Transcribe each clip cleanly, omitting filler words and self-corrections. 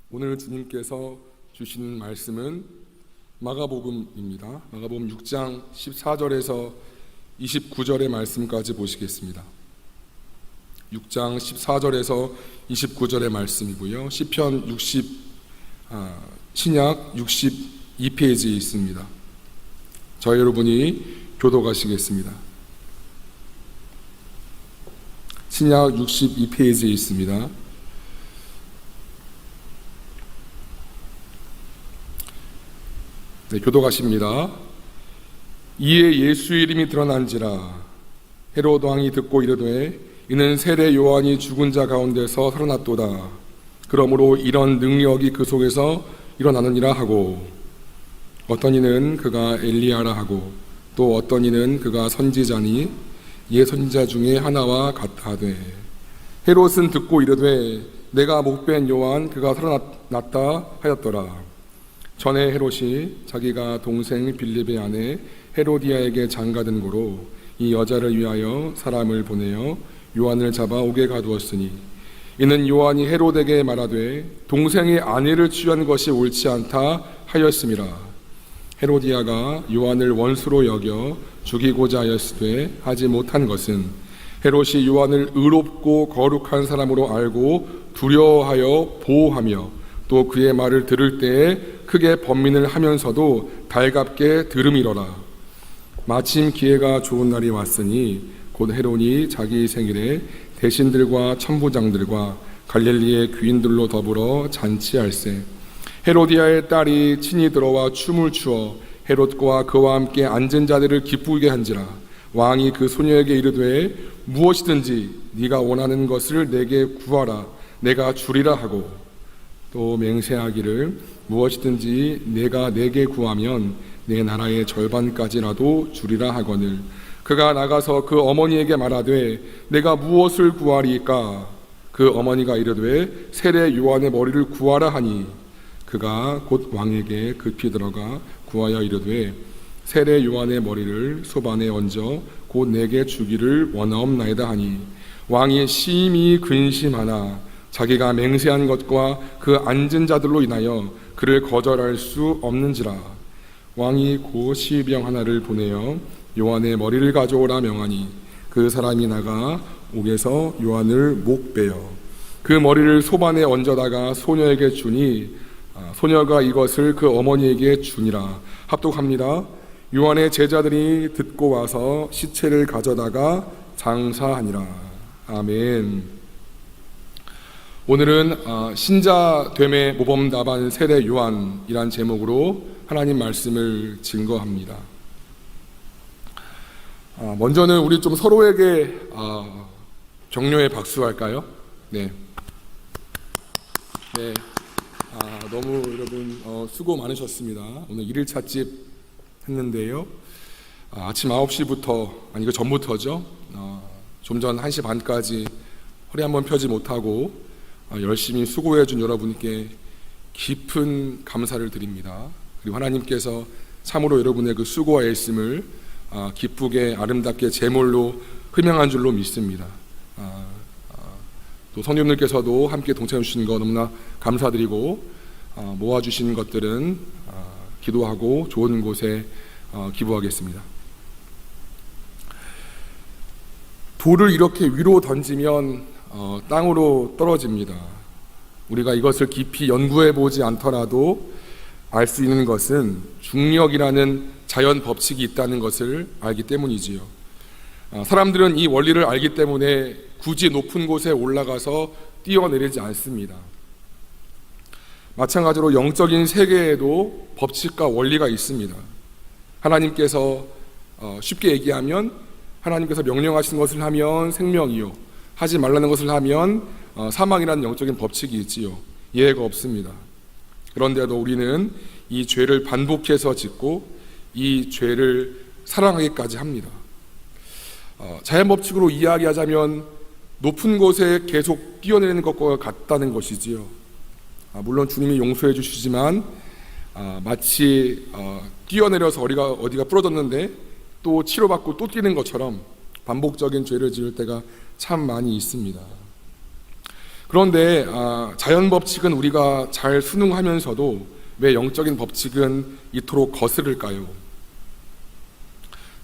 오늘 주님께서 주시는 말씀은 마가복음입니다. 마가복음 6장 14절에서 29절의 말씀까지 보시겠습니다. 6장 14절에서 29절의 말씀이고요. 시편 60 신약 62페이지에 있습니다. 저희 여러분이 교독하시겠습니다. 신약 62페이지에 있습니다. 네, 교독하십니다. 이에 예수의 이름이 드러난지라 헤롯 왕이 듣고 이르되 이는 세례 요한이 죽은 자 가운데서 살아났도다. 그러므로 이런 능력이 그 속에서 일어나느니라 하고, 어떤 이는 그가 엘리야라 하고 또 어떤 이는 그가 선지자니 옛 선지자 중에 하나와 같하되, 헤롯은 듣고 이르되 내가 목배인 요한 그가 살아났다 하였더라. 전에 헤롯이 자기가 동생 빌립의 아내 헤로디아에게 장가든 고로 이 여자를 위하여 사람을 보내어 요한을 잡아 옥에 가두었으니, 이는 요한이 헤롯에게 말하되 동생의 아내를 취한 것이 옳지 않다 하였음이라. 헤로디아가 요한을 원수로 여겨 죽이고자 하였으되 하지 못한 것은 헤롯이 요한을 의롭고 거룩한 사람으로 알고 두려워하여 보호하며 또 그의 말을 들을 때에 크게 번민을 하면서도 달갑게 들음이러라. 마침 기회가 좋은 날이 왔으니 곧 헤롯이 자기 생일에 대신들과 천부장들과 갈릴리의 귀인들로 더불어 잔치할세. 헤로디아의 딸이 친히 들어와 춤을 추어 헤롯과 그와 함께 앉은 자들을 기쁘게 한지라. 왕이 그 소녀에게 이르되 무엇이든지 네가 원하는 것을 내게 구하라 내가 주리라 하고, 또 맹세하기를 무엇이든지 내가 내게 구하면 내 나라의 절반까지라도 주리라 하거늘, 그가 나가서 그 어머니에게 말하되 내가 무엇을 구하리까? 그 어머니가 이르되 세례 요한의 머리를 구하라 하니, 그가 곧 왕에게 급히 들어가 구하여 이르되 세례 요한의 머리를 소반에 얹어 곧 내게 주기를 원하옵나이다 하니, 왕이 심히 근심하나 자기가 맹세한 것과 그 앉은 자들로 인하여 그를 거절할 수 없는지라. 왕이 고 시병 하나를 보내어 요한의 머리를 가져오라 명하니, 그 사람이 나가 옥에서 요한을 목베어 그 머리를 소반에 얹어다가 소녀에게 주니, 소녀가 이것을 그 어머니에게 주니라. 합독합니다. 요한의 제자들이 듣고 와서 시체를 가져다가 장사하니라. 아멘. 오늘은 신자됨의 모범답안 세례 요한이란 제목으로 하나님 말씀을 증거합니다. 먼저는 우리 좀 서로에게 격려의 박수 할까요? 네. 너무 여러분 수고 많으셨습니다. 오늘 1일차 집 했는데요. 아침 9시부터, 아니 그 전부터죠. 좀 전 1시 반까지 허리 한번 펴지 못하고 열심히 수고해준 여러분께 깊은 감사를 드립니다. 그리고 하나님께서 참으로 여러분의 그 수고와 애씀을 기쁘게 아름답게 제물로 흠양한 줄로 믿습니다. 또 성도님들께서도 함께 동참해 주신 거 너무나 감사드리고, 모아주신 것들은 기도하고 좋은 곳에 기부하겠습니다. 돌을 이렇게 위로 던지면 땅으로 떨어집니다. 우리가 이것을 깊이 연구해 보지 않더라도 알 수 있는 것은 중력이라는 자연 법칙이 있다는 것을 알기 때문이지요. 사람들은 이 원리를 알기 때문에 굳이 높은 곳에 올라가서 뛰어내리지 않습니다. 마찬가지로 영적인 세계에도 법칙과 원리가 있습니다. 하나님께서 쉽게 얘기하면 하나님께서 명령하신 것을 하면 생명이요, 하지 말라는 것을 하면 사망이라는 영적인 법칙이 있지요. 예외가 없습니다. 그런데도 우리는 이 죄를 반복해서 짓고 이 죄를 사랑하기까지 합니다. 자연 법칙으로 이야기하자면 높은 곳에 계속 뛰어내리는 것과 같다는 것이지요. 물론 주님이 용서해 주시지만 마치 뛰어내려서 어디가 부러졌는데 또 치료받고 또 뛰는 것처럼 반복적인 죄를 지을 때가 참 많이 있습니다. 그런데 자연 법칙은 우리가 잘 순응하면서도 왜 영적인 법칙은 이토록 거스를까요?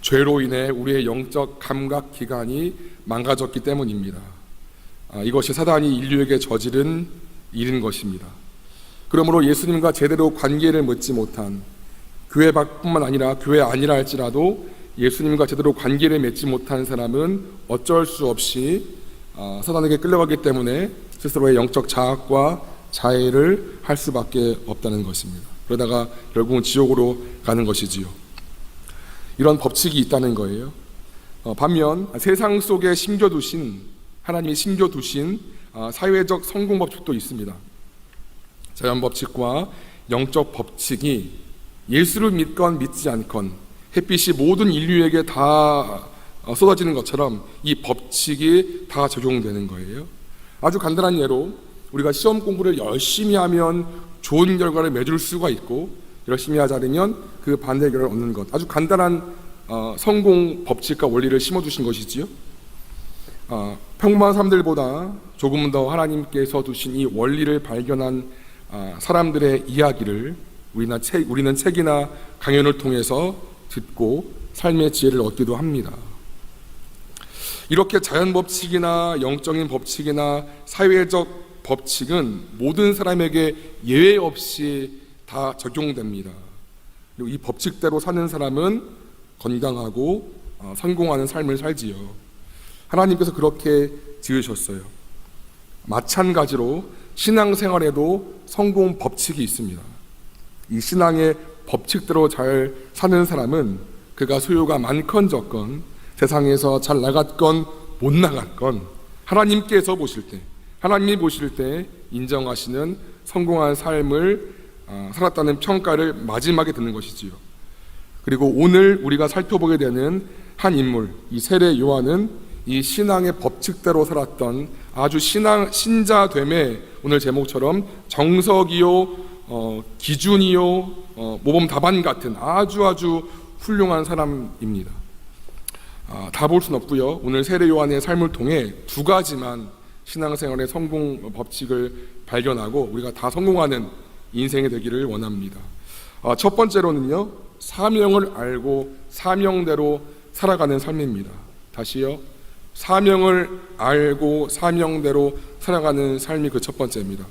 죄로 인해 우리의 영적 감각 기관이 망가졌기 때문입니다. 이것이 사단이 인류에게 저지른 일인 것입니다. 그러므로 예수님과 제대로 관계를 맺지 못한, 교회 밖뿐만 아니라 교회 아니라 할지라도 예수님과 제대로 관계를 맺지 못한 사람은 어쩔 수 없이 사단에게 끌려가기 때문에 스스로의 영적 자학과 자해를 할 수밖에 없다는 것입니다. 그러다가 결국은 지옥으로 가는 것이지요. 이런 법칙이 있다는 거예요. 반면 세상 속에 심겨두신, 하나님이 심겨두신 사회적 성공 법칙도 있습니다. 자연 법칙과 영적 법칙이 예수를 믿건 믿지 않건 햇빛이 모든 인류에게 다 쏟아지는 것처럼 이 법칙이 다 적용되는 거예요. 아주 간단한 예로 우리가 시험 공부를 열심히 하면 좋은 결과를 맺을 수가 있고, 열심히 하지 않으면 그 반대의 결과를 얻는 것. 아주 간단한 성공 법칙과 원리를 심어두신 것이지요. 평범한 사람들보다 조금 더 하나님께서 두신 이 원리를 발견한 사람들의 이야기를 우리는 책이나 강연을 통해서 듣고 삶의 지혜를 얻기도 합니다. 이렇게 자연 법칙이나 영적인 법칙이나 사회적 법칙은 모든 사람에게 예외 없이 다 적용됩니다. 그리고 이 법칙대로 사는 사람은 건강하고 성공하는 삶을 살지요. 하나님께서 그렇게 지으셨어요. 마찬가지로 신앙생활에도 성공 법칙이 있습니다. 이 신앙의 법칙대로 잘 사는 사람은 그가 소유가 많건 적건, 세상에서 잘 나갔건 못 나갔건 하나님께서 보실 때, 하나님이 보실 때 인정하시는 성공한 삶을 살았다는 평가를 마지막에 듣는 것이지요. 그리고 오늘 우리가 살펴보게 되는 한 인물, 이 세례 요한은 이 신앙의 법칙대로 살았던 아주 신자됨의, 오늘 제목처럼 정석이요, 기준이요, 모범 답안 같은 아주 훌륭한 사람입니다. 다 볼 수는 없고요. 오늘 세례 요한의 삶을 통해 두 가지만 신앙생활의 성공 법칙을 발견하고 우리가 다 성공하는 인생이 되기를 원합니다. 첫 번째로는요, 사명을 알고 사명대로 살아가는 삶입니다. 다시요, 사명을 알고 사명대로 살아가는 삶이 그 첫 번째입니다.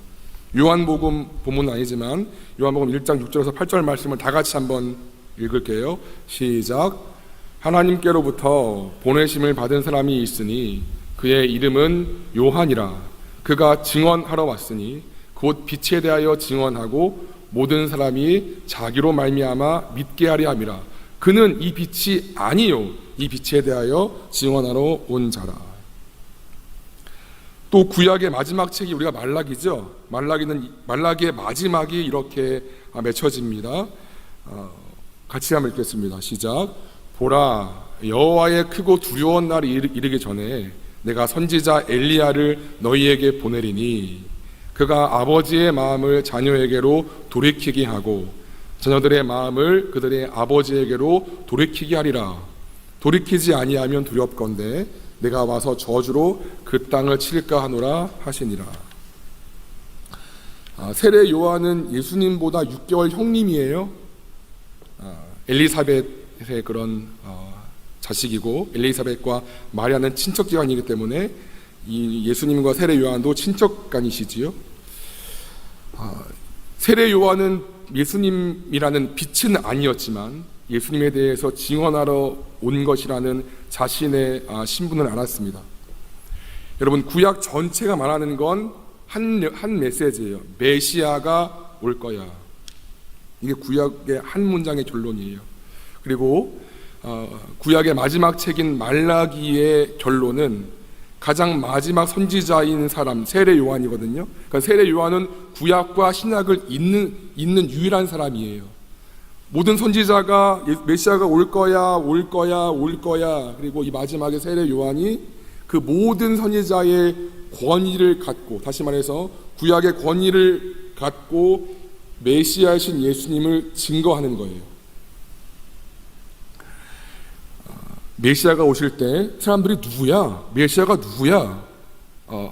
요한복음 본문은 아니지만 요한복음 1장 6절에서 8절 말씀을 다 같이 한번 읽을게요. 시작. 하나님께로부터 보내심을 받은 사람이 있으니 그의 이름은 요한이라. 그가 증언하러 왔으니 곧 빛에 대하여 증언하고 모든 사람이 자기로 말미암아 믿게 하려 함이라. 그는 이 빛이 아니요 이 빛에 대하여 증언하러 온 자라. 또 구약의 마지막 책이 우리가 말라기죠. 말라기의 마지막이 이렇게 맺혀집니다. 같이 한번 읽겠습니다. 시작. 보라, 여호와의 크고 두려운 날이 이르기 전에 내가 선지자 엘리야를 너희에게 보내리니 그가 아버지의 마음을 자녀에게로 돌이키게 하고 자녀들의 마음을 그들의 아버지에게로 돌이키게 하리라. 돌이키지 아니하면 두렵건대 내가 와서 저주로 그 땅을 칠까 하노라 하시니라. 세례 요한은 예수님보다 6개월 형님이에요. 엘리사벳의 그런 자식이고 엘리사벳과 마리아는 친척지간이기 때문에 이 예수님과 세례 요한도 친척간이시지요. 세례 요한은 예수님이라는 빛은 아니었지만 예수님에 대해서 증언하러 온 것이라는 자신의 신분을 알았습니다. 여러분, 구약 전체가 말하는 건 한 메시지예요. 메시아가 올 거야. 이게 구약의 한 문장의 결론이에요. 그리고 구약의 마지막 책인 말라기의 결론은 가장 마지막 선지자인 사람 세례 요한이거든요. 그러니까 세례 요한은 구약과 신약을 잇는 유일한 사람이에요. 모든 선지자가 메시아가 올 거야. 그리고 이 마지막에 세례 요한이 그 모든 선지자의 권위를 갖고, 다시 말해서 구약의 권위를 갖고 메시아이신 예수님을 증거하는 거예요. 메시아가 오실 때 사람들이 누구야? 메시아가 누구야?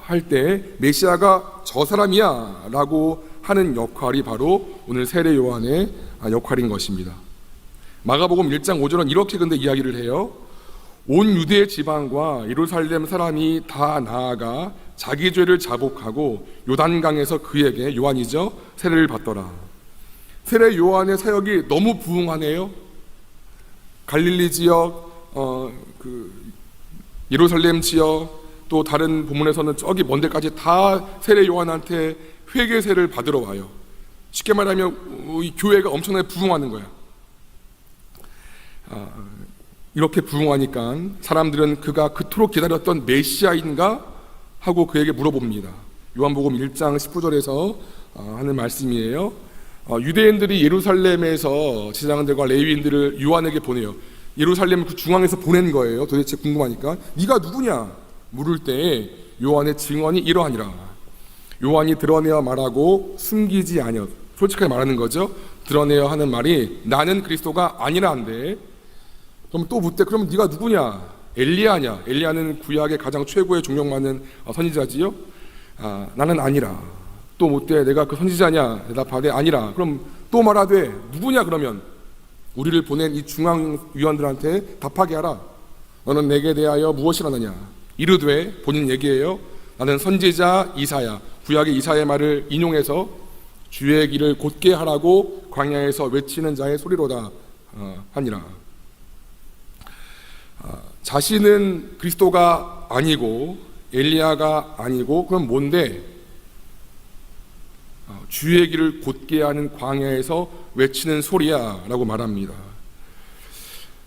할 때 메시아가 저 사람이야 라고 하는 역할이 바로 오늘 세례 요한의 역할인 것입니다. 마가복음 1장 5절은 이렇게 근데 이야기를 해요. 온 유대 지방과 예루살렘 사람이 다 나아가 자기 죄를 자복하고 요단강에서 그에게, 요한이죠, 세례를 받더라. 세례 요한의 사역이 너무 부흥하네요. 갈릴리 지역, 예루살렘 지역, 또 다른 본문에서는 저기 먼 데까지 다 세례 요한한테 회개세를 받으러 와요. 쉽게 말하면 이 교회가 엄청나게 부흥하는 거야. 이렇게 부흥하니까 사람들은 그가 그토록 기다렸던 메시아인가 하고 그에게 물어봅니다. 요한복음 1장 19절에서 하는 말씀이에요. 유대인들이 예루살렘에서 제사장들과 레위인들을 요한에게 보내요. 예루살렘 그 중앙에서 보낸 거예요. 도대체 궁금하니까 네가 누구냐 물을 때 요한의 증언이 이러하니라. 요한이 드러내어 말하고 숨기지 아니었. 솔직하게 말하는 거죠. 드러내어 하는 말이 나는 그리스도가 아니라 한데, 그럼 또 묻대. 그럼 네가 누구냐? 엘리야냐? 엘리야는 구약의 가장 최고의 존경받는 선지자지요. 나는 아니라. 또 묻대. 내가 그 선지자냐? 대답하되 아니라. 그럼 또 말하되 누구냐? 그러면 우리를 보낸 이 중앙위원들한테 답하게 하라. 너는 내게 대하여 무엇이라느냐? 이르되, 본인 얘기예요. 나는 선지자 이사야. 구약의 이사야의 말을 인용해서 주의 길을 곧게 하라고 광야에서 외치는 자의 소리로다 하니라. 자신은 그리스도가 아니고 엘리야가 아니고 그럼 뭔데? 주의 길을 곧게 하는 광야에서 외치는 소리야 라고 말합니다.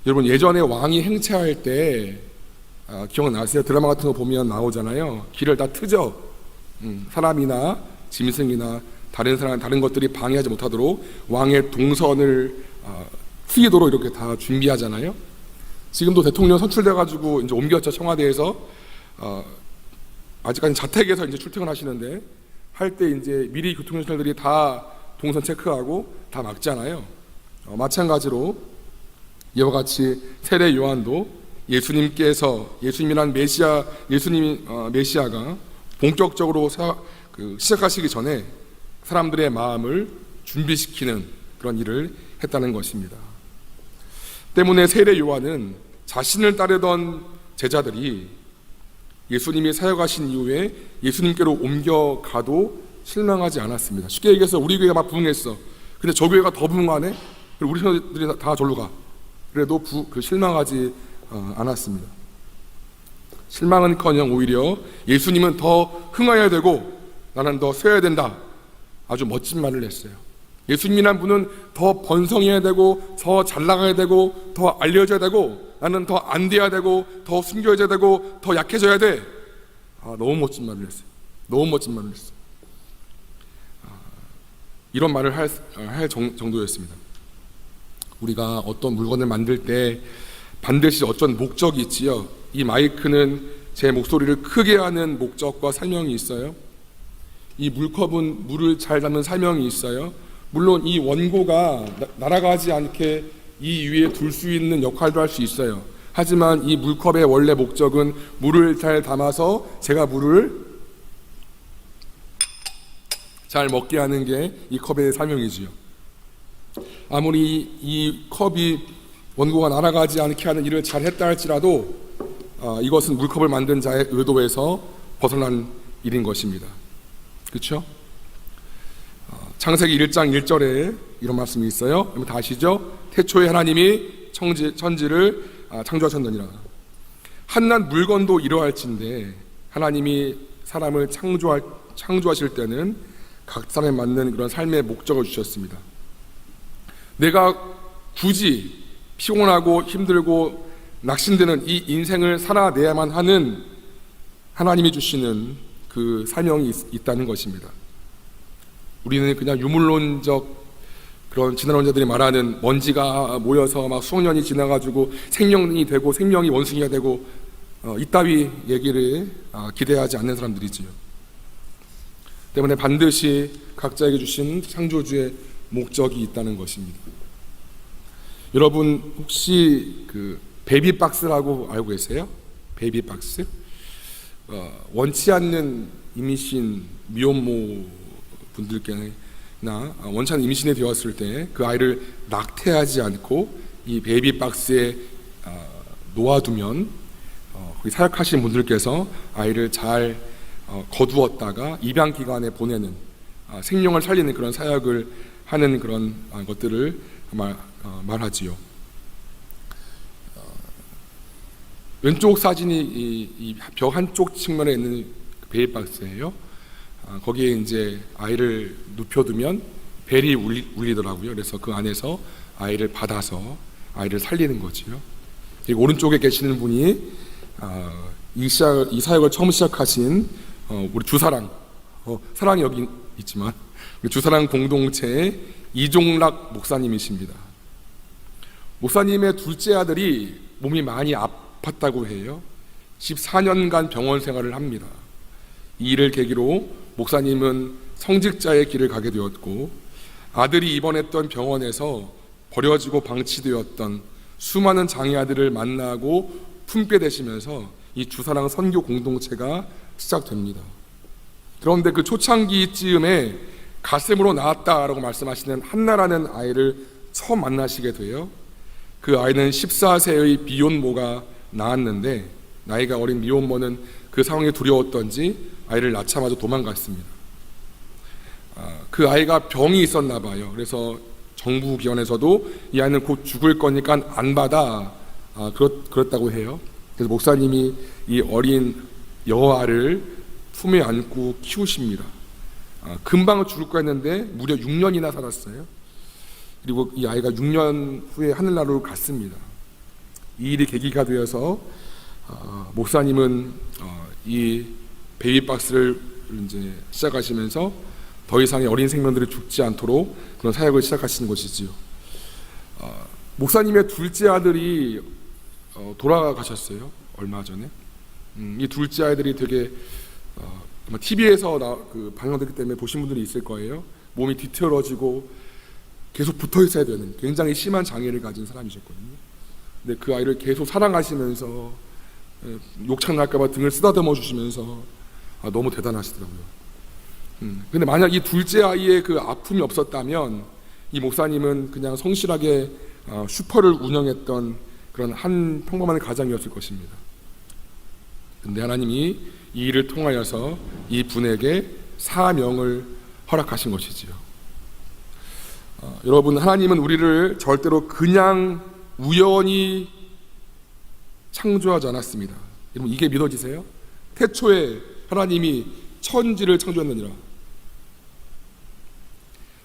여러분, 예전에 왕이 행차할 때 기억나세요? 드라마 같은 거 보면 나오잖아요. 길을 다 트죠. 사람이나 짐승이나 다른 것들이 방해하지 못하도록 왕의 동선을 트이도록 이렇게 다 준비하잖아요. 지금도 대통령 선출돼가지고 이제 옮겼죠. 청와대에서 아직까지 자택에서 이제 출퇴근하시는데 할 때 이제 미리 교통경찰들이 다 동선 체크하고 다 막잖아요. 마찬가지로 이와 같이 세례 요한도 예수님이란 메시아가 본격적으로 시작하시기 전에 사람들의 마음을 준비시키는 그런 일을 했다는 것입니다. 때문에 세례 요한은 자신을 따르던 제자들이 예수님이 사역하신 이후에 예수님께로 옮겨가도 실망하지 않았습니다. 쉽게 얘기해서 우리 교회가 막 부흥했어. 근데 저 교회가 더 부흥하네? 그리고 우리 사람들이 다 절로 가. 그래도 실망하지 않았습니다. 실망은커녕 오히려 예수님은 더 흥하여야 되고 나는 더 쇠야 된다. 아주 멋진 말을 했어요. 예수님이란 분은 더 번성해야 되고 더 잘 나가야 되고 더 알려져야 되고 나는 더 안 돼야 되고 더 숨겨져야 되고 더 약해져야 돼. 너무 멋진 말을 했어요. 너무 멋진 말을 했어요. 이런 말을 할 정도였습니다. 우리가 어떤 물건을 만들 때 반드시 어떤 목적이 있지요. 이 마이크는 제 목소리를 크게 하는 목적과 설명이 있어요. 이 물컵은 물을 잘 담는 설명이 있어요. 물론 이 원고가 날아가지 않게 이 위에 둘 수 있는 역할도 할 수 있어요. 하지만 이 물컵의 원래 목적은 물을 잘 담아서 제가 물을 잘 먹게 하는 게 이 컵의 사명이지요. 아무리 이 컵이 원고가 날아가지 않게 하는 일을 잘 했다 할지라도 이것은 물컵을 만든 자의 의도에서 벗어난 일인 것입니다. 그렇죠? 창세기 1장 1절에 이런 말씀이 있어요. 여러분 다 아시죠? 태초에 하나님이 천지를 창조하셨느니라. 한낱 물건도 이러할진대 하나님이 사람을 창조하실 때는 각 사람에 맞는 그런 삶의 목적을 주셨습니다. 내가 굳이 피곤하고 힘들고 낙심되는 이 인생을 살아내야만 하는 하나님이 주시는 그 사명이 있다는 것입니다. 우리는 그냥 유물론적 그런 진화론자들이 말하는 먼지가 모여서 막 수억 년이 지나가지고 생명이 되고 생명이 원숭이가 되고 이따위 얘기를 기대하지 않는 사람들이지요. 때문에 반드시 각자에게 주신 창조주의 목적이 있다는 것입니다. 여러분 혹시 그 베이비박스라고 알고 계세요? 베이비박스? 원치 않는 임신 미혼모 분들께나 원치 않는 임신이 되었을 때 그 아이를 낙태하지 않고 이 베이비 박스에 놓아두면 거기 사역하시는 분들께서 아이를 잘 거두었다가 입양 기간에 보내는 생명을 살리는 그런 사역을 하는 그런 것들을 말하지요. 왼쪽 사진이 이 벽 한쪽 측면에 있는 베이비 박스예요. 거기에 이제 아이를 눕혀두면 벨이 울리더라고요. 그래서 그 안에서 아이를 받아서 아이를 살리는 거지요. 그리고 오른쪽에 계시는 분이 이 사역을 처음 시작하신 우리 주사랑, 사랑이 여기 있지만 주사랑 공동체의 이종락 목사님이십니다. 목사님의 둘째 아들이 몸이 많이 아팠다고 해요. 14년간 병원 생활을 합니다. 이 일을 계기로 목사님은 성직자의 길을 가게 되었고, 아들이 입원했던 병원에서 버려지고 방치되었던 수많은 장애 아들을 만나고 품게 되시면서 이 주사랑 선교 공동체가 시작됩니다. 그런데 그 초창기쯤에 가슴으로 낳았다라고 말씀하시는 한나라는 아이를 처음 만나시게 돼요. 그 아이는 14세의 미혼모가 낳았는데, 나이가 어린 미혼모는 그 상황이 두려웠던지 아이를 낳자마자 도망갔습니다. 그 아이가 병이 있었나 봐요. 그래서 정부 기관에서도 이 아이는 곧 죽을 거니까 안 받아, 그렇다고 해요. 그래서 목사님이 이 어린 여아를 품에 안고 키우십니다. 금방 죽을 거 했는데 무려 6년이나 살았어요. 그리고 이 아이가 6년 후에 하늘나라로 갔습니다. 이 일이 계기가 되어서 목사님은 이 베이비박스를 이제 시작하시면서 더 이상의 어린 생명들이 죽지 않도록 그런 사역을 시작하시는 것이지요. 목사님의 둘째 아들이 돌아가셨어요. 얼마 전에. 이 둘째 아이들이 되게 TV에서 방영됐기 때문에 보신 분들이 있을 거예요. 몸이 뒤틀어지고 계속 붙어 있어야 되는 굉장히 심한 장애를 가진 사람이셨거든요. 근데 그 아이를 계속 사랑하시면서 욕창 날까봐 등을 쓰다듬어 주시면서 너무 대단하시더라고요. 근데 만약 이 둘째 아이의 그 아픔이 없었다면 이 목사님은 그냥 성실하게 슈퍼를 운영했던 그런 한 평범한 가장이었을 것입니다. 근데 하나님이 이 일을 통하여서 이 분에게 사명을 허락하신 것이지요. 여러분, 하나님은 우리를 절대로 그냥 우연히 창조하지 않았습니다. 여러분, 이게 믿어지세요? 태초에 하나님이 천지를 창조했느니라.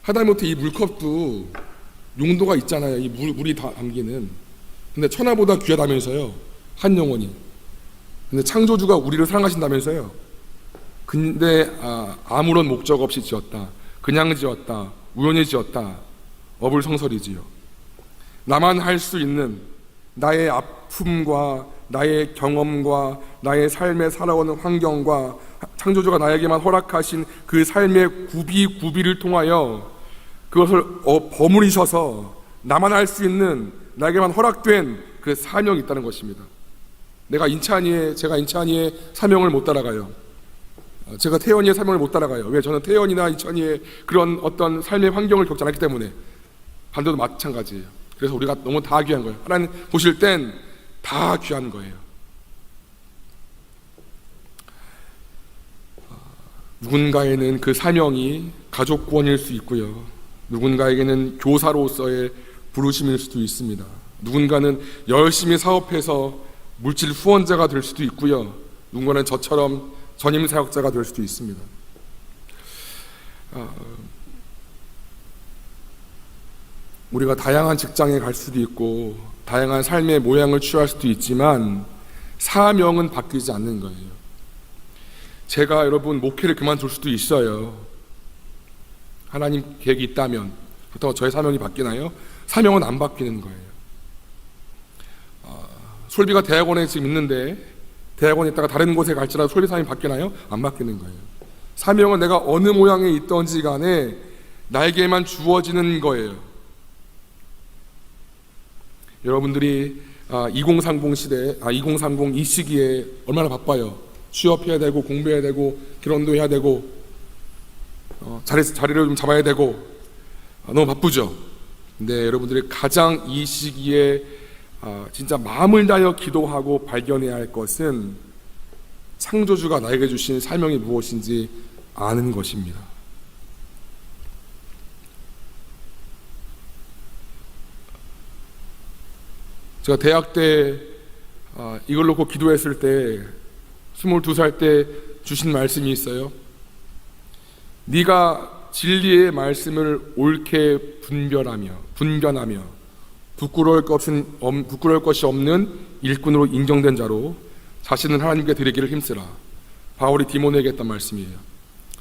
하다못해 이 물컵도 용도가 있잖아요. 이 물이 다 담기는. 근데 천하보다 귀하다면서요, 한 영혼이. 근데 창조주가 우리를 사랑하신다면서요. 근데 아무런 목적 없이 지었다, 그냥 지었다, 우연히 지었다, 어불성설이지요. 나만 할 수 있는 나의 아픔과 나의 경험과 나의 삶에 살아오는 환경과 창조주가 나에게만 허락하신 그 삶의 구비를 통하여 그것을 버무리셔서 나만 할 수 있는 나에게만 허락된 그 사명이 있다는 것입니다. 제가 인찬이의 사명을 못 따라가요. 제가 태연이의 사명을 못 따라가요. 왜? 저는 태연이나 인찬이의 그런 어떤 삶의 환경을 겪지 않았기 때문에. 반대도 마찬가지예요. 그래서 우리가 너무 다 귀한 거예요. 하나님 보실 땐 다 귀한 거예요. 누군가에는 그 사명이 가족 구원일 수 있고요, 누군가에게는 교사로서의 부르심일 수도 있습니다. 누군가는 열심히 사업해서 물질 후원자가 될 수도 있고요, 누군가는 저처럼 전임 사역자가 될 수도 있습니다. 우리가 다양한 직장에 갈 수도 있고 다양한 삶의 모양을 취할 수도 있지만 사명은 바뀌지 않는 거예요. 제가 여러분 목회를 그만둘 수도 있어요. 하나님 계획이 있다면. 그렇다고 저의 사명이 바뀌나요? 사명은 안 바뀌는 거예요. 솔비가 대학원에 지금 있는데 대학원에 있다가 다른 곳에 갈지라도 솔비 사명이 바뀌나요? 안 바뀌는 거예요. 사명은 내가 어느 모양에 있던지 간에 나에게만 주어지는 거예요. 여러분들이 2030 이 시기에 얼마나 바빠요. 취업해야 되고 공부해야 되고 결혼도 해야 되고 자리를 좀 잡아야 되고 너무 바쁘죠. 근데 여러분들이 가장 이 시기에 진짜 마음을 다하여 기도하고 발견해야 할 것은 창조주가 나에게 주신 사명이 무엇인지 아는 것입니다. 제가 대학 때 이걸 놓고 기도했을 때 22살 때 주신 말씀이 있어요. 네가 진리의 말씀을 옳게 분별하며 부끄러울 것이 없는 일꾼으로 인정된 자로 자신을 하나님께 드리기를 힘쓰라. 바울이 디모데에게 했던 말씀이에요.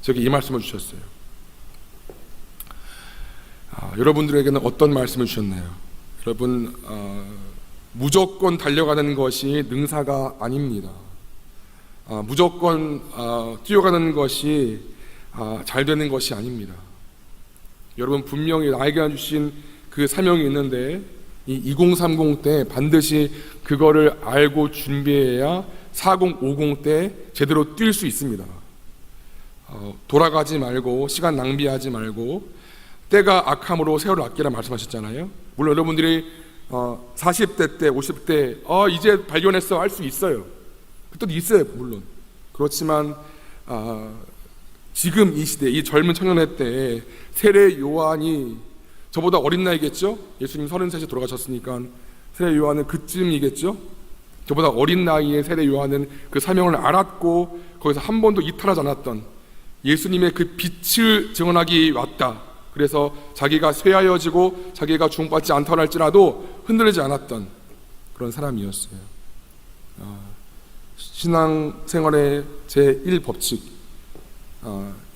저에게 이 말씀을 주셨어요. 여러분들에게는 어떤 말씀을 주셨나요? 여러분, 무조건 달려가는 것이 능사가 아닙니다. 무조건 뛰어가는 것이 잘 되는 것이 아닙니다. 여러분, 분명히 나에게 주신 그 사명이 있는데 이 2030 때 반드시 그거를 알고 준비해야 4050 때 제대로 뛸 수 있습니다. 돌아가지 말고 시간 낭비하지 말고 때가 악함으로 세월을 아끼라 말씀하셨잖아요. 물론 여러분들이 40대 때 50대 이제 발견했어 할 수 있어요. 그때도 있어요. 물론 그렇지만 지금 이 시대 이 젊은 청년의 때에 세례 요한이 저보다 어린 나이겠죠. 예수님 33에 돌아가셨으니까 세례 요한은 그쯤이겠죠. 저보다 어린 나이에 세례 요한은 그 사명을 알았고 거기서 한 번도 이탈하지 않았던 예수님의 그 빛을 증언하기 왔다. 그래서 자기가 쇠하여지고 자기가 주목받지 않다 할지라도 흔들리지 않았던 그런 사람이었어요. 신앙생활의 제1법칙,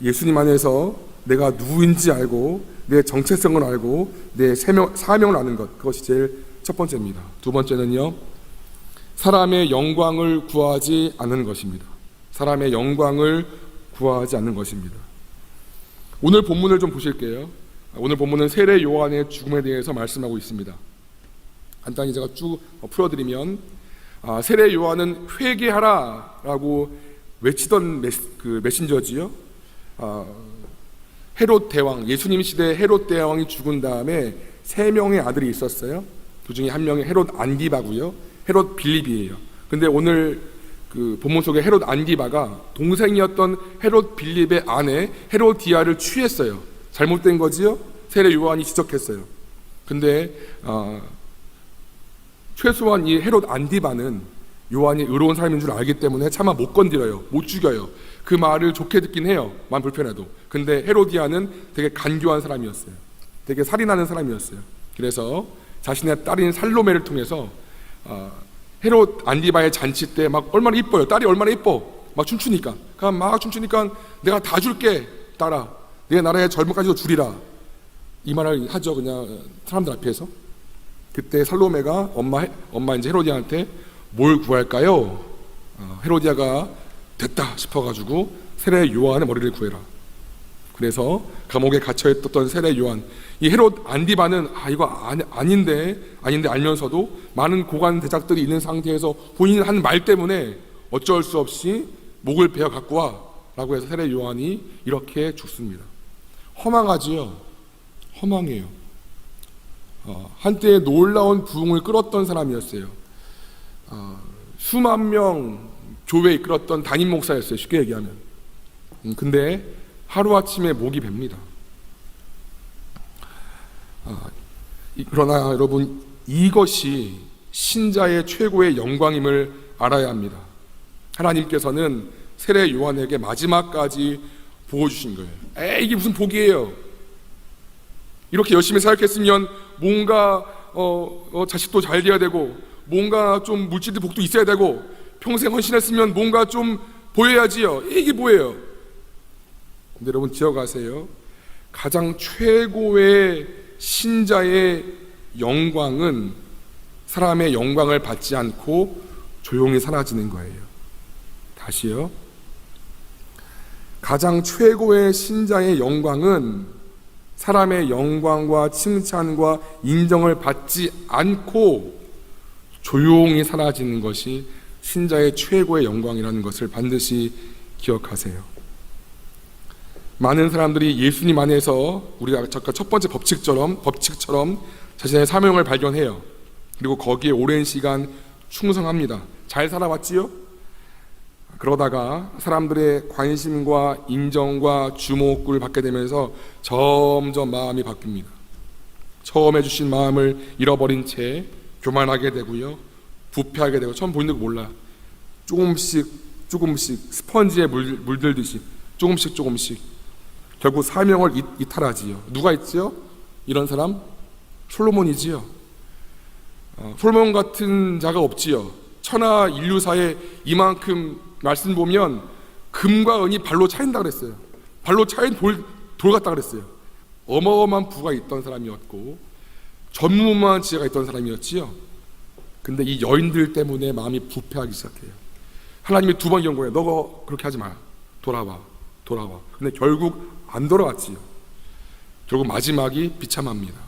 예수님 안에서 내가 누구인지 알고 내 정체성을 알고 내 사명을 아는 것, 그것이 제일 첫 번째입니다. 두 번째는요, 사람의 영광을 구하지 않는 것입니다. 사람의 영광을 구하지 않는 것입니다. 오늘 본문을 좀 보실게요. 오늘 본문은 세례 요한의 죽음에 대해서 말씀하고 있습니다. 간단히 제가 쭉 풀어드리면 세례 요한은 회개하라 라고 외치던 메신저지요. 헤롯 대왕, 예수님 시대에 헤롯 대왕이 죽은 다음에 3명의 아들이 있었어요. 그 중에 한 명이 헤롯 안디바고요, 헤롯 빌립이에요. 근데 오늘 그 본문 속에 헤롯 안디바가 동생이었던 헤롯 빌립의 아내 헤로디아를 취했어요. 잘못된 거지요? 세례 요한이 지적했어요. 근데 최소한 이 헤롯 안디바는 요한이 의로운 사람인 줄 알기 때문에 차마 못 건드려요. 못 죽여요. 그 말을 좋게 듣긴 해요. 마음 불편해도. 근데 헤로디아는 되게 간교한 사람이었어요. 되게 살인하는 사람이었어요. 그래서 자신의 딸인 살로메를 통해서 헤롯 안디바의 잔치 때 막 얼마나 이뻐요. 딸이 얼마나 이뻐. 막 춤추니까. 그럼 막 춤추니까 내가 다 줄게, 딸아. 내 나라의 젊음까지도 주리라. 이 말을 하죠. 그냥 사람들 앞에서. 그때 살로메가 엄마 이제 헤로디아한테 뭘 구할까요? 헤로디아가 됐다 싶어가지고 세례 요한의 머리를 구해라. 그래서 감옥에 갇혀있던 세례 요한, 이 헤롯 안디바는 이거 아닌데 알면서도 많은 고관 대작들이 있는 상태에서 본인이 한 말 때문에 어쩔 수 없이 목을 베어 갖고 와 라고 해서 세례 요한이 이렇게 죽습니다. 허망하지요. 허망해요. 한때 놀라운 부흥을 끌었던 사람이었어요. 수만 명 교회에 이끌었던 담임 목사였어요. 쉽게 얘기하면. 근데 하루아침에 목이 뵱니다. 그러나 여러분, 이것이 신자의 최고의 영광임을 알아야 합니다. 하나님께서는 세례 요한에게 마지막까지 보여주신 거예요. 이게 무슨 복이에요. 이렇게 열심히 사역했으면 뭔가 자식도 잘 돼야 되고 뭔가 좀 물질의 복도 있어야 되고 평생 헌신했으면 뭔가 좀 보여야지요. 이게 뭐예요? 근데 여러분 기억하세요. 가장 최고의 신자의 영광은 사람의 영광을 받지 않고 조용히 사라지는 거예요. 다시요. 가장 최고의 신자의 영광은 사람의 영광과 칭찬과 인정을 받지 않고 조용히 사라지는 것이 신자의 최고의 영광이라는 것을 반드시 기억하세요. 많은 사람들이 예수님 안에서 우리가 첫 번째 법칙처럼 자신의 사명을 발견해요. 그리고 거기에 오랜 시간 충성합니다. 잘 살아왔지요? 그러다가 사람들의 관심과 인정과 주목을 받게 되면서 점점 마음이 바뀝니다. 처음에 주신 마음을 잃어버린 채 교만하게 되고요, 부패하게 되고, 처음 보이는 거 몰라. 조금씩 스펀지에 물들듯이 조금씩 결국 사명을 이탈하지요. 누가 있지요? 이런 사람? 솔로몬이지요. 솔로몬 같은 자가 없지요. 천하 인류사에 이만큼 말씀 보면 금과 은이 발로 차인다 그랬어요. 발로 차인 돌 같다 그랬어요. 어마어마한 부가 있던 사람이었고 전무후무한 지혜가 있던 사람이었지요. 근데 이 여인들 때문에 마음이 부패하기 시작해요. 하나님이 두 번 경고해요. 너가 그렇게 하지 마. 돌아와. 근데 결국 안 돌아왔지요. 결국 마지막이 비참합니다.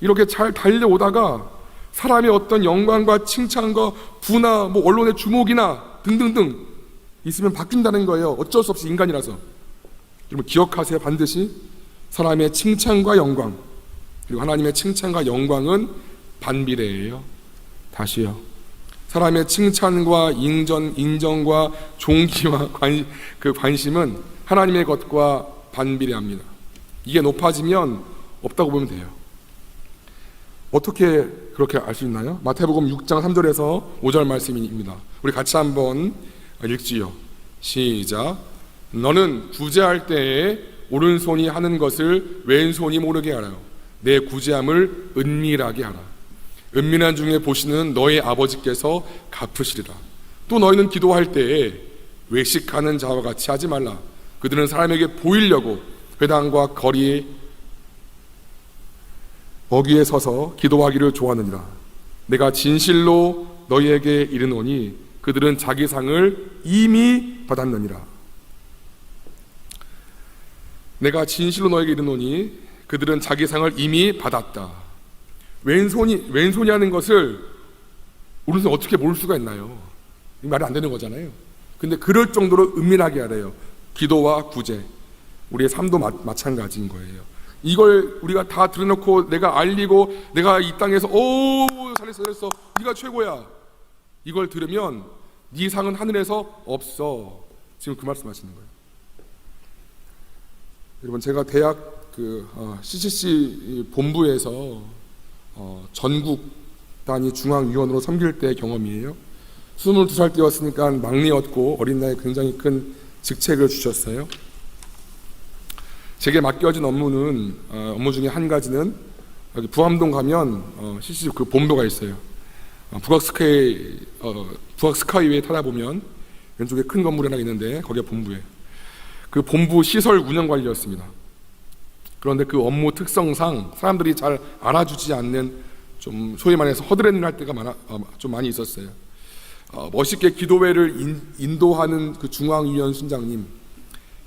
이렇게 잘 달려오다가 사람의 어떤 영광과 칭찬과 부나 언론의 주목이나 등등등 있으면 바뀐다는 거예요. 어쩔 수 없이 인간이라서. 여러분 기억하세요. 반드시 사람의 칭찬과 영광, 그리고 하나님의 칭찬과 영광은 반비례예요. 다시요. 사람의 칭찬과 인정과 존귀와 관심은 하나님의 것과 반비례합니다. 이게 높아지면 없다고 보면 돼요. 어떻게 그렇게 알 수 있나요? 마태복음 6장 3절에서 5절 말씀입니다. 우리 같이 한번 읽지요. 시작. 너는 구제할 때에 오른손이 하는 것을 왼손이 모르게 하라요. 내 구제함을 은밀하게 하라. 은밀한 중에 보시는 너의 아버지께서 갚으시리라. 또 너희는 기도할 때에 외식하는 자와 같이 하지 말라. 그들은 사람에게 보이려고 회당과 거기에 서서 기도하기를 좋아하느니라. 내가 진실로 너희에게 이르노니 그들은 자기 상을 이미 받았느니라. 내가 진실로 너에게 이르노니 그들은 자기 상을 이미 받았다. 왼손이 하는 것을 오른손 어떻게 모를 수가 있나요? 말이 안 되는 거잖아요. 근데 그럴 정도로 은밀하게 하래요. 기도와 구제, 우리의 삶도 마찬가지인 거예요. 이걸 우리가 다 들여놓고 내가 알리고 내가 이 땅에서 잘했어 네가 최고야, 이걸 들으면 네 상은 하늘에서 없어. 지금 그 말씀하시는 거예요. 여러분 제가 대학 CCC 본부에서 전국 단위 중앙위원으로 섬길 때 경험이에요. 22살 때였으니까 막내였고 어린 나이에 굉장히 큰 직책을 주셨어요. 제게 맡겨진 업무 중에 한 가지는 여기 부암동 가면 CCC 그 본부가 있어요. 북악스카이웨이 타다 보면 왼쪽에 큰 건물이 하나 있는데 거기가 본부예요. 그 본부 시설 운영 관리였습니다. 그런데 그 업무 특성상 사람들이 잘 알아주지 않는, 좀 소위 말해서 허드렛일 할 때가 좀 많이 있었어요. 멋있게 기도회를 인도하는 그 중앙위원 순장님,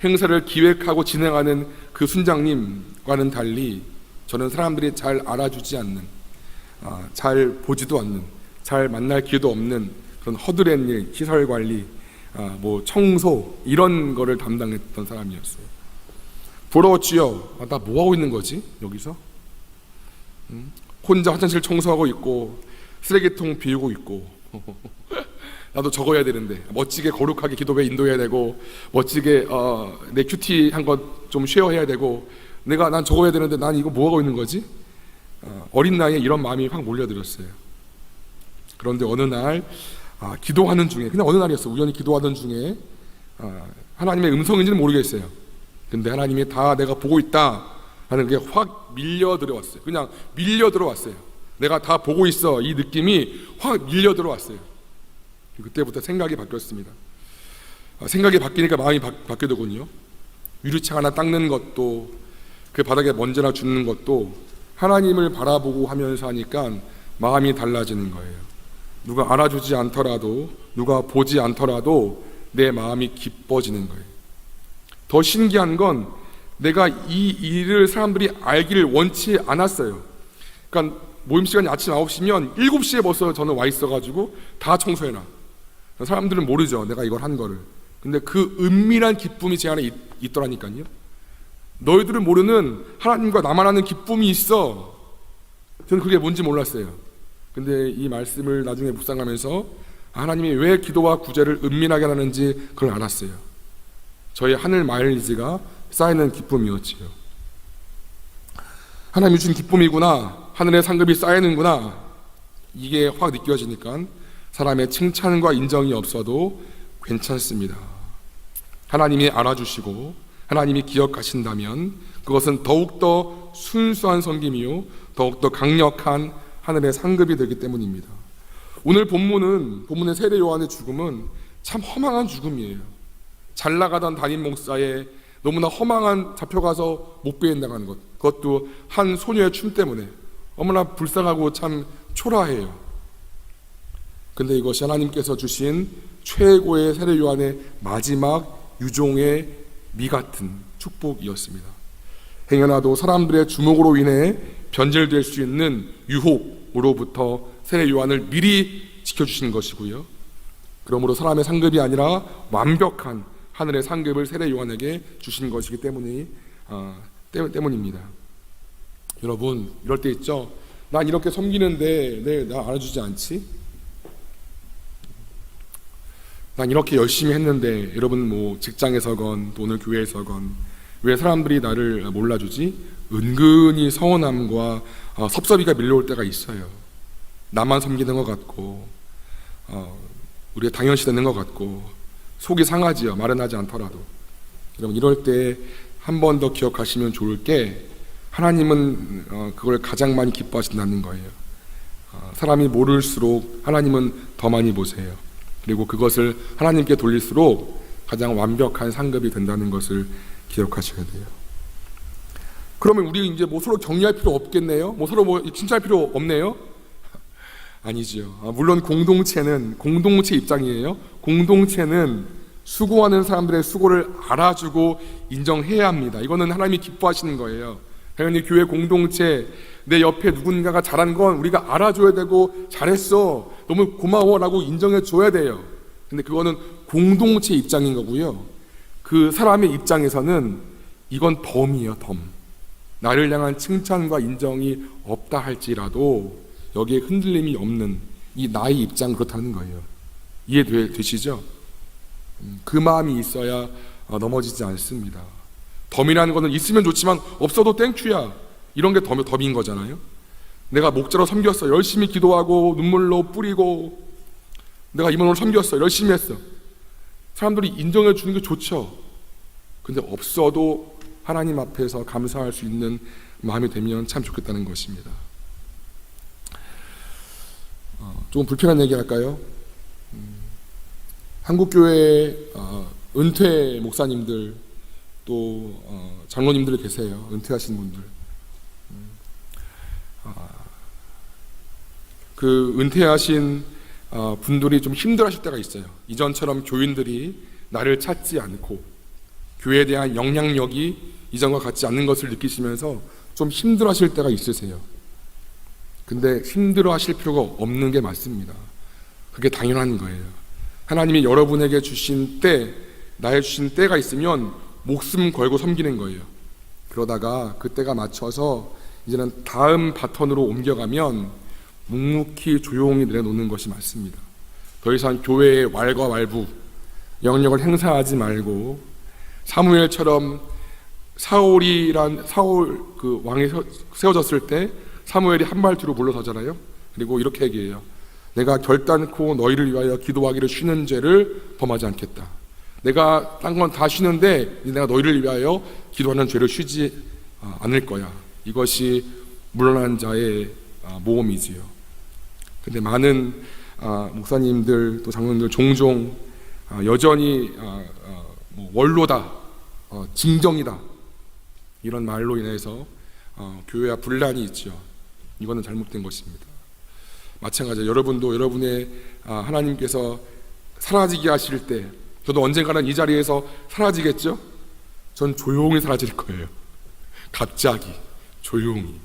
행사를 기획하고 진행하는 그 순장님과는 달리 저는 사람들이 잘 알아주지 않는, 잘 보지도 않는, 잘 만날 기회도 없는 그런 허드렛 일, 시설 관리, 청소 이런 거를 담당했던 사람이었어요. 부러웠지요. 나 뭐 하고 있는 거지 여기서? 혼자 화장실 청소하고 있고 쓰레기통 비우고 있고 나도 저거 해야 되는데, 멋지게 거룩하게 기도회 인도해야 되고, 멋지게 내 큐티 한 것 좀 쉐어해야 되고, 난 저거 해야 되는데 난 이거 뭐 하고 있는 거지? 어린 나이에 이런 마음이 확 몰려들었어요. 그런데 어느 날 기도하는 중에, 그냥 어느 날이었어요. 우연히 기도하던 중에 하나님의 음성인지는 모르겠어요. 근데 하나님이 다 내가 보고 있다 하는 게 확 밀려 들어왔어요. 그냥 밀려 들어왔어요. 내가 다 보고 있어, 이 느낌이 확 밀려 들어왔어요. 그때부터 생각이 바뀌었습니다. 생각이 바뀌니까 마음이 바뀌더군요. 유리창 하나 닦는 것도, 그 바닥에 먼지 하나 줍는 것도 하나님을 바라보고 하면서 하니까 마음이 달라지는 거예요. 누가 알아주지 않더라도, 누가 보지 않더라도 내 마음이 기뻐지는 거예요. 더 신기한 건 내가 이 일을 사람들이 알기를 원치 않았어요. 그러니까 모임 시간이 아침 9시면 7시에 벌써 저는 와 있어가지고 다 청소해놔. 사람들은 모르죠, 내가 이걸 한 거를. 근데 그 은밀한 기쁨이 제 안에 있더라니까요. 너희들은 모르는 하나님과 나만 아는 기쁨이 있어. 저는 그게 뭔지 몰랐어요. 근데 이 말씀을 나중에 묵상하면서 하나님이 왜 기도와 구제를 은밀하게 하는지 그걸 알았어요. 저의 하늘 마일리지가 쌓이는 기쁨이었지요. 하나님이 준 기쁨이구나, 하늘의 상급이 쌓이는구나, 이게 확 느껴지니까 사람의 칭찬과 인정이 없어도 괜찮습니다. 하나님이 알아주시고 하나님이 기억하신다면 그것은 더욱더 순수한 섬김이요 더욱더 강력한 하늘의 상급이 되기 때문입니다. 오늘 본문의 세례 요한의 죽음은 참 허망한 죽음이에요. 잘 나가던 담임 목사에 너무나 허망한 잡혀가서 목배에 나가는 것, 그것도 한 소녀의 춤 때문에 얼마나 불쌍하고 참 초라해요. 근데 이것이 하나님께서 주신 최고의 세례 요한의 마지막 유종의 미 같은 축복이었습니다. 행여나도 사람들의 주목으로 인해 변절될 수 있는 유혹으로부터 세례 요한을 미리 지켜주신 것이고요, 그러므로 사람의 상급이 아니라 완벽한 하늘의 상급을 세례 요한에게 주신 것이기 때문입니다. 여러분, 이럴 때 있죠. 난 이렇게 섬기는데 나 알아주지 않지? 난 이렇게 열심히 했는데, 여러분 뭐 직장에서건 또 오늘 교회에서건 왜 사람들이 나를 몰라주지? 은근히 서운함과 섭섭이가 밀려올 때가 있어요. 나만 섬기는 것 같고 우리가 당연시 되는 것 같고 속이 상하지요, 말은 하지 않더라도. 여러분, 이럴 때 한 번 더 기억하시면 좋을 게, 하나님은 그걸 가장 많이 기뻐하신다는 거예요. 사람이 모를수록 하나님은 더 많이 보세요. 그리고 그것을 하나님께 돌릴수록 가장 완벽한 상급이 된다는 것을 기억하셔야 돼요. 그러면 우리 이제 뭐 서로 격려할 필요 없겠네요? 뭐 서로 뭐 칭찬할 필요 없네요? 아니죠. 물론 공동체 입장이에요. 공동체는 수고하는 사람들의 수고를 알아주고 인정해야 합니다. 이거는 하나님이 기뻐하시는 거예요. 당연히 교회 공동체, 내 옆에 누군가가 잘한 건 우리가 알아줘야 되고, 잘했어, 너무 고마워 라고 인정해 줘야 돼요. 근데 그거는 공동체 입장인 거고요, 그 사람의 입장에서는 이건 덤이에요. 덤. 나를 향한 칭찬과 인정이 없다 할지라도 여기에 흔들림이 없는 이 나의 입장, 그렇다는 거예요. 이해되시죠? 그 마음이 있어야 넘어지지 않습니다. 덤이라는 거는 있으면 좋지만 없어도 땡큐야, 이런 게 덤인 거잖아요. 내가 목자로 섬겼어, 열심히 기도하고 눈물로 뿌리고 내가 임원으로 섬겼어, 열심히 했어, 사람들이 인정해 주는 게 좋죠. 근데 없어도 하나님 앞에서 감사할 수 있는 마음이 되면 참 좋겠다는 것입니다. 조금 불편한 얘기 할까요? 한국교회 은퇴 목사님들, 또 장로님들 계세요. 은퇴하신 분들. 그 은퇴하신 분들이 좀 힘들어하실 때가 있어요. 이전처럼 교인들이 나를 찾지 않고 교회에 대한 영향력이 이전과 같지 않는 것을 느끼시면서 좀 힘들어하실 때가 있으세요. 근데 힘들어하실 필요가 없는 게 맞습니다. 그게 당연한 거예요. 하나님이 여러분에게 주신 때, 나의 주신 때가 있으면 목숨 걸고 섬기는 거예요. 그러다가 그 때가 맞춰서 이제는 다음 바턴으로 옮겨가면 묵묵히 조용히 내려놓는 것이 맞습니다. 더 이상 교회의 왈가왈부, 영역을 행사하지 말고, 사무엘처럼 사울 그 왕이 세워졌을 때 사무엘이 한 발 뒤로 물러서잖아요. 그리고 이렇게 얘기해요. 내가 결단코 너희를 위하여 기도하기를 쉬는 죄를 범하지 않겠다. 내가 딴 건 다 쉬는데 내가 너희를 위하여 기도하는 죄를 쉬지 않을 거야. 이것이 물러난 자의 모험이지요. 근데 많은 목사님들 또 장로님들 종종 여전히 뭐 원로다, 징정이다, 이런 말로 인해서 교회와 분란이 있죠. 이거는 잘못된 것입니다. 마찬가지로 여러분도 여러분의 하나님께서 사라지게 하실 때, 저도 언젠가는 이 자리에서 사라지겠죠? 전 조용히 사라질 거예요. 갑자기 조용히.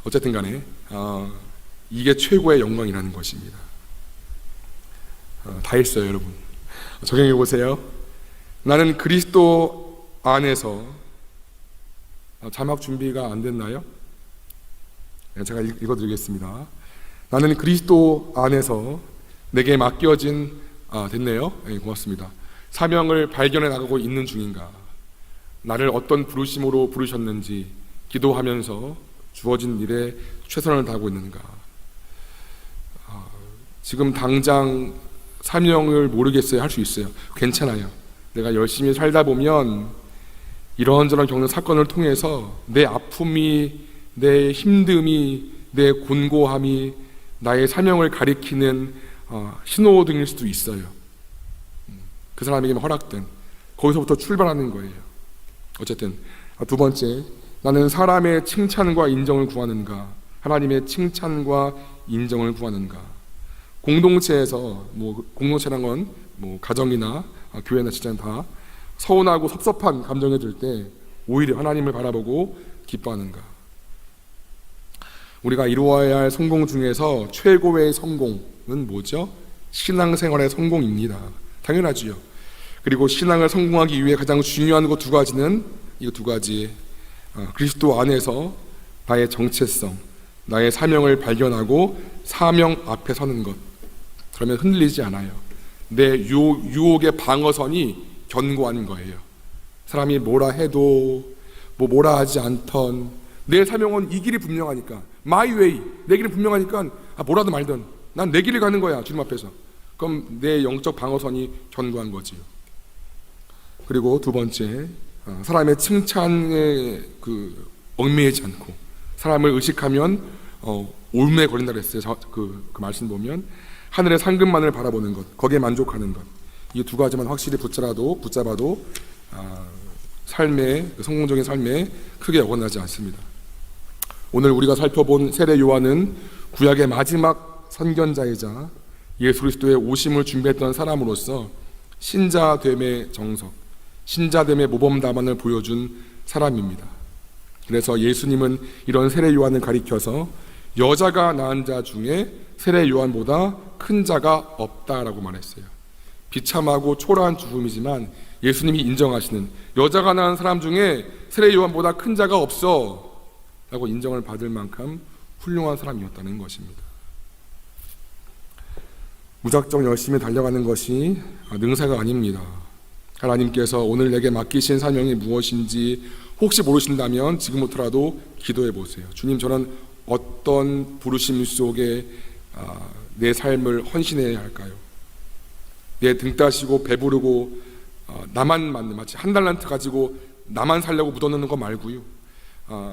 어쨌든 간에 이게 최고의 영광이라는 것입니다. 다 했어요, 여러분. 적용해 보세요. 나는 그리스도 안에서, 자막 준비가 안 됐나요? 제가 읽어드리겠습니다. 나는 그리스도 안에서 내게 맡겨진, 됐네요. 고맙습니다. 사명을 발견해 나가고 있는 중인가? 나를 어떤 부르심으로 부르셨는지 기도하면서 주어진 일에 최선을 다하고 있는가? 지금 당장 사명을 모르겠어요. 할 수 있어요. 괜찮아요. 내가 열심히 살다 보면 이런저런 겪는 사건을 통해서 내 아픔이, 내 힘듦이, 내 곤고함이 나의 사명을 가리키는 신호등일 수도 있어요. 그 사람에게 허락된, 거기서부터 출발하는 거예요. 어쨌든 두 번째, 나는 사람의 칭찬과 인정을 구하는가, 하나님의 칭찬과 인정을 구하는가. 공동체에서, 공동체란 건 가정이나 교회나 직장 다 서운하고 섭섭한 감정이 들 때 오히려 하나님을 바라보고 기뻐하는가. 우리가 이루어야 할 성공 중에서 최고의 성공은 뭐죠? 신앙생활의 성공입니다. 당연하지요. 그리고 신앙을 성공하기 위해 가장 중요한 것 두 가지는 이 두 가지, 그리스도 안에서 나의 정체성, 나의 사명을 발견하고 사명 앞에 서는 것. 그러면 흔들리지 않아요. 내 유혹의 방어선이 견고한 거예요. 사람이 뭐라 해도 뭐라 하지 않던 내 사명은 이 길이 분명하니까, my way, 내 길이 분명하니까 뭐라도 말든 난 내 길을 가는 거야, 주님 앞에서. 그럼 내 영적 방어선이 견고한 거지요. 그리고 두 번째, 사람의 칭찬에 얽매이지 않고 사람을 의식하면 올무에 걸린다 그랬어요. 그 말씀 보면 하늘의 상급만을 바라보는 것, 거기에 만족하는 것. 이 두 가지만 확실히 붙잡아도 삶의, 성공적인 삶에 크게 어긋나지 않습니다. 오늘 우리가 살펴본 세례 요한은 구약의 마지막 선견자이자 예수 그리스도의 오심을 준비했던 사람으로서 신자됨의 정석, 신자됨의 모범답안을 보여준 사람입니다. 그래서 예수님은 이런 세례 요한을 가리켜서 여자가 낳은 자 중에 세례 요한보다 큰 자가 없다라고 말했어요. 비참하고 초라한 죽음이지만 예수님이 인정하시는, 여자가 낳은 사람 중에 세례 요한보다 큰 자가 없어 라고 인정을 받을 만큼 훌륭한 사람이었다는 것입니다. 무작정 열심히 달려가는 것이 능사가 아닙니다. 하나님께서 오늘 내게 맡기신 사명이 무엇인지 혹시 모르신다면 지금부터라도 기도해 보세요. 주님, 저는 어떤 부르심 속에 내 삶을 헌신해야 할까요? 내 등 따시고 배부르고 나만 맞는, 마치 한 달란트 가지고 나만 살려고 묻어놓는 거 말고요.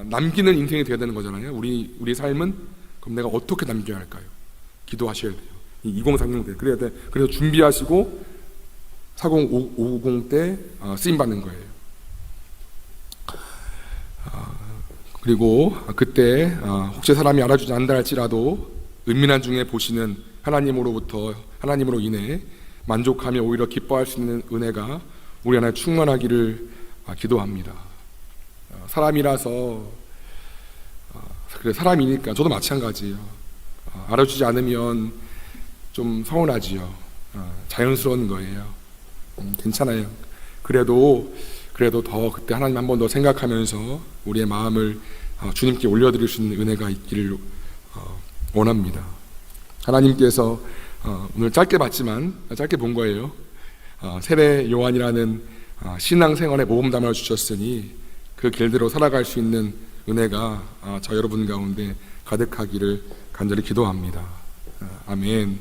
남기는 인생이 되어야 되는 거잖아요. 우리 삶은. 그럼 내가 어떻게 남겨야 할까요? 기도하셔야 돼요. 2030 때 그래야 돼. 그래서 준비하시고 4050 때 쓰임 받는 거예요. 그리고 그때 혹시 사람이 알아주지 않는다 할지라도 은밀한 중에 보시는 하나님으로 인해 만족하며 오히려 기뻐할 수 있는 은혜가 우리 안에 충만하기를 기도합니다. 사람이라서, 그래, 사람이니까 저도 마찬가지예요. 알아주지 않으면 좀 서운하지요. 자연스러운 거예요. 괜찮아요. 그래도 더 그때 하나님 한 번 더 생각하면서 우리의 마음을 주님께 올려드릴 수 있는 은혜가 있기를 원합니다. 하나님께서 오늘 짧게 봤지만 짧게 본 거예요. 세례 요한이라는 신앙생활의 모범담을 주셨으니 그 길대로 살아갈 수 있는 은혜가 저 여러분 가운데 가득하기를 간절히 기도합니다. 아멘.